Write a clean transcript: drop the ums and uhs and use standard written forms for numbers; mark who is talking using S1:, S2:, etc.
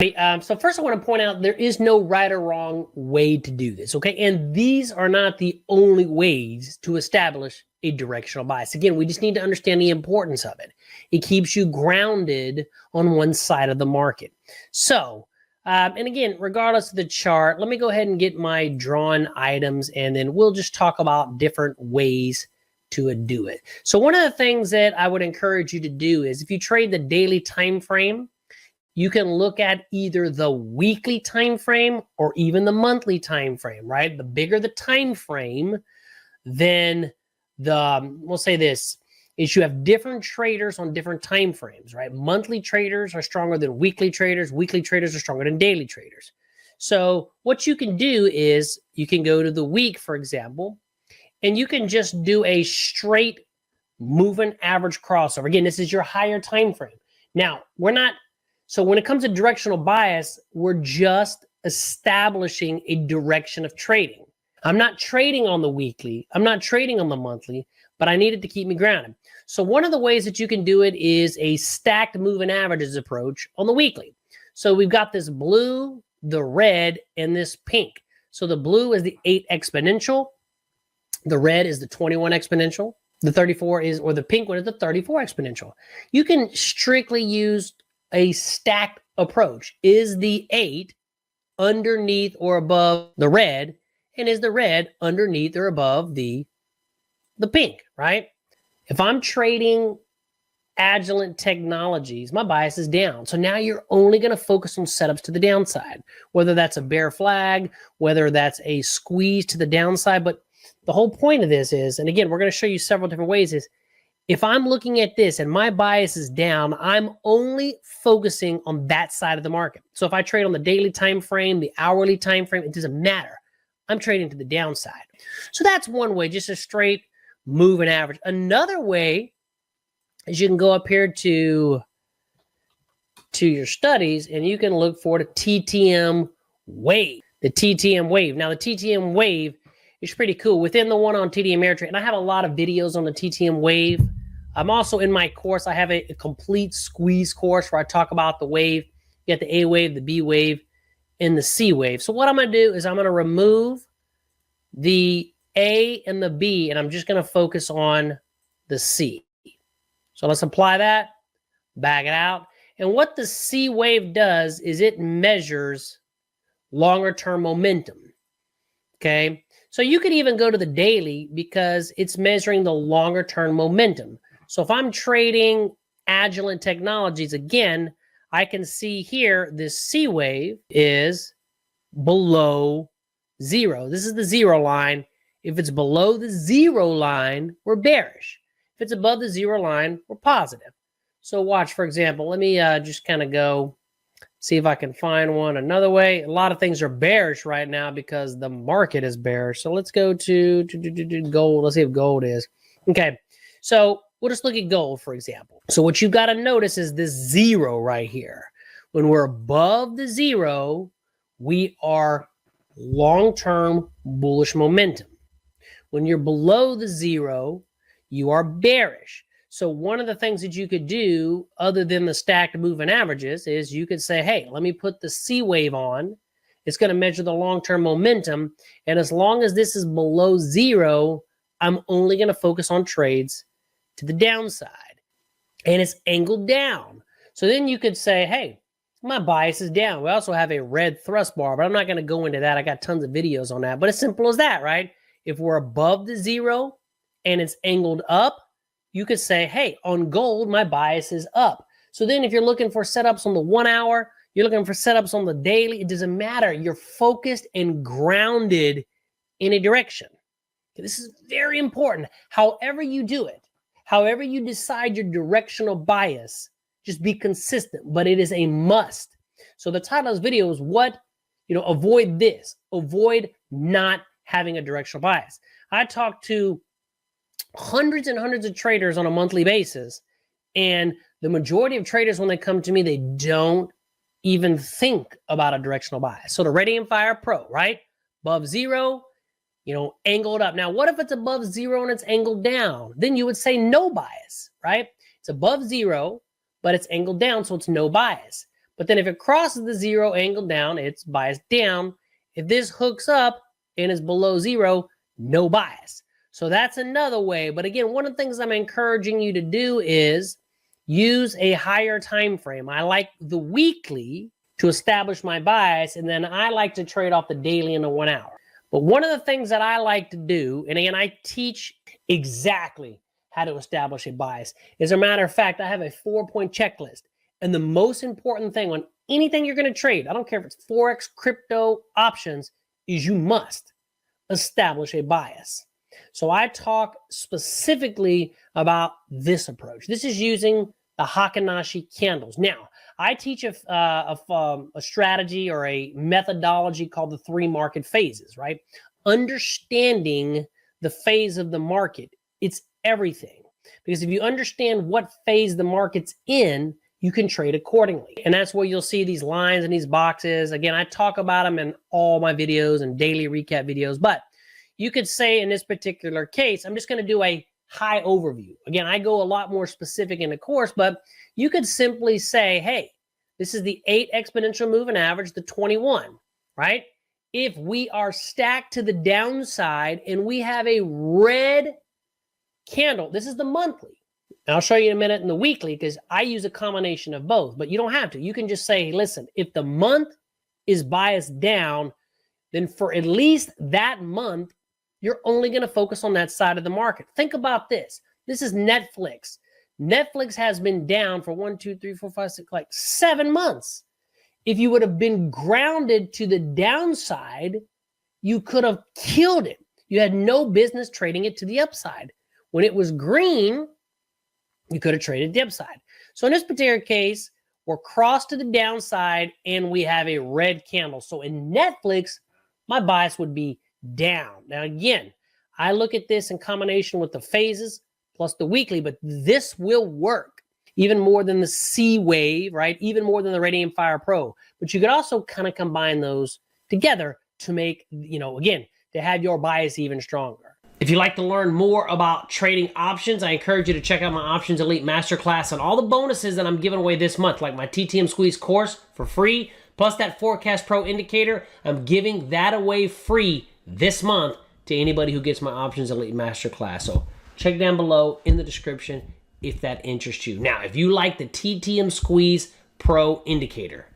S1: So first I want to point out there is no right or wrong way to do this, okay? And these are not the only ways to establish a directional bias. Again, we just need to understand the importance of it. It keeps you grounded on one side of the market. So, and again, regardless of the chart, let me go ahead and get my drawn items, and then we'll just talk about different ways to do it. So one of the things that I would encourage you to do is if you trade the daily time frame, you can look at either the weekly time frame or even the monthly time frame, right? The bigger the time frame, then we'll say this, is you have different traders on different time frames, right? Monthly traders are stronger than weekly traders. Weekly traders are stronger than daily traders. So what you can do is you can go to the week, for example, and you can just do a straight moving average crossover. Again, this is your higher time frame. Now, so when it comes to directional bias, we're just establishing a direction of trading. I'm not trading on the weekly. I'm not trading on the monthly, but I need it to keep me grounded. So one of the ways that you can do it is a stacked moving averages approach on the weekly. So we've got this blue, the red, and this pink. So the blue is the 8 exponential. The red is the 21 exponential. The 34 is, or the pink one is the 34 exponential. You can strictly use a stacked approach. Is the 8 underneath or above the red, and is the red underneath or above the pink, right? If I'm trading Agilent Technologies, my bias is down. So now you're only going to focus on setups to the downside, whether that's a bear flag, whether that's a squeeze to the downside. But the whole point of this is, and again, we're going to show you several different ways, is if I'm looking at this and my bias is down, I'm only focusing on that side of the market. So if I trade on the daily time frame, the hourly time frame, it doesn't matter. I'm trading to the downside. So that's one way, just a straight moving average. Another way is you can go up here to your studies and you can look for the TTM wave. The TTM wave. Now the TTM wave is pretty cool. Within the one on TD Ameritrade, and I have a lot of videos on the TTM wave. I'm also in my course, I have a complete squeeze course where I talk about the wave. You got the A wave, the B wave, and the C wave. So what I'm going to do is I'm going to remove the A and the B, and I'm just going to focus on the C. So let's apply that, back it out. And what the C wave does is it measures longer term momentum. Okay. So you could even go to the daily because it's measuring the longer term momentum. So if I'm trading Agilent Technologies, again, I can see here this C wave is below 0. This is the 0 line. If it's below the 0 line, we're bearish. If it's above the 0 line, we're positive. So watch, for example, let me just kind of go see if I can find one another way. A lot of things are bearish right now because the market is bearish. So let's go to gold. Let's see if gold is. Okay, so we'll just look at gold, for example. So what you've got to notice is this 0 right here. When we're above the 0, we are long-term bullish momentum. When you're below the 0, you are bearish. So one of the things that you could do other than the stacked moving averages is you could say, hey, let me put the C wave on. It's going to measure the long-term momentum. And as long as this is below 0, I'm only going to focus on trades to the downside. And it's angled down. So then you could say, hey, my bias is down. We also have a red thrust bar, but I'm not going to go into that. I got tons of videos on that. But it's simple as that, right? If we're above the 0 and it's angled up, you could say, hey, on gold, my bias is up. So then if you're looking for setups on the 1 hour, you're looking for setups on the daily, it doesn't matter. You're focused and grounded in a direction. Okay, this is very important. However you do it, however you decide your directional bias, just be consistent, but it is a must. So the title of this video is avoid this. Avoid not having a directional bias. I talked to hundreds and hundreds of traders on a monthly basis. And the majority of traders, when they come to me, they don't even think about a directional bias. So the Radiant Fire Pro, right? Above 0, angled up. Now, what if it's above 0 and it's angled down? Then you would say no bias, right? It's above 0, but it's angled down, so it's no bias. But then if it crosses the 0 angle down, it's biased down. If this hooks up and is below 0, no bias. So that's another way. But again, one of the things I'm encouraging you to do is use a higher time frame. I like the weekly to establish my bias, and then I like to trade off the daily in the 1 hour. But one of the things that I like to do, and again, I teach exactly how to establish a bias. As a matter of fact, I have a 4-point checklist. And the most important thing on anything you're going to trade, I don't care if it's Forex, crypto, options, is you must establish a bias. So I talk specifically about this approach. This is using the Heikin-Ashi candles. Now, I teach a strategy or a methodology called the 3 market phases, right? Understanding the phase of the market, it's everything. Because if you understand what phase the market's in, you can trade accordingly. And that's where you'll see these lines and these boxes. Again, I talk about them in all my videos and daily recap videos, but you could say in this particular case, I'm just going to do a high overview. Again, I go a lot more specific in the course, but you could simply say, hey, this is the 8 exponential moving average, the 21, right? If we are stacked to the downside and we have a red candle, this is the monthly. And I'll show you in a minute in the weekly because I use a combination of both, but you don't have to. You can just say, listen, if the month is biased down, then for at least that month, you're only going to focus on that side of the market. Think about this. This is Netflix. Netflix has been down for 1, 2, 3, 4, 5, 6, like 7 months. If you would have been grounded to the downside, you could have killed it. You had no business trading it to the upside. When it was green, you could have traded the upside. So in this particular case, we're crossed to the downside and we have a red candle. So in Netflix, my bias would be down. Now, again, I look at this in combination with the phases plus the weekly, but this will work even more than the C wave, right? Even more than the Radiant Fire Pro. But you could also kind of combine those together to make, again, to have your bias even stronger. If you'd like to learn more about trading options, I encourage you to check out my Options Elite Masterclass and all the bonuses that I'm giving away this month, like my TTM Squeeze course for free, plus that Forecast Pro indicator. I'm giving that away free this month to anybody who gets my Options Elite Masterclass. So check down below in the description if that interests you. Now, if you like the TTM Squeeze Pro indicator,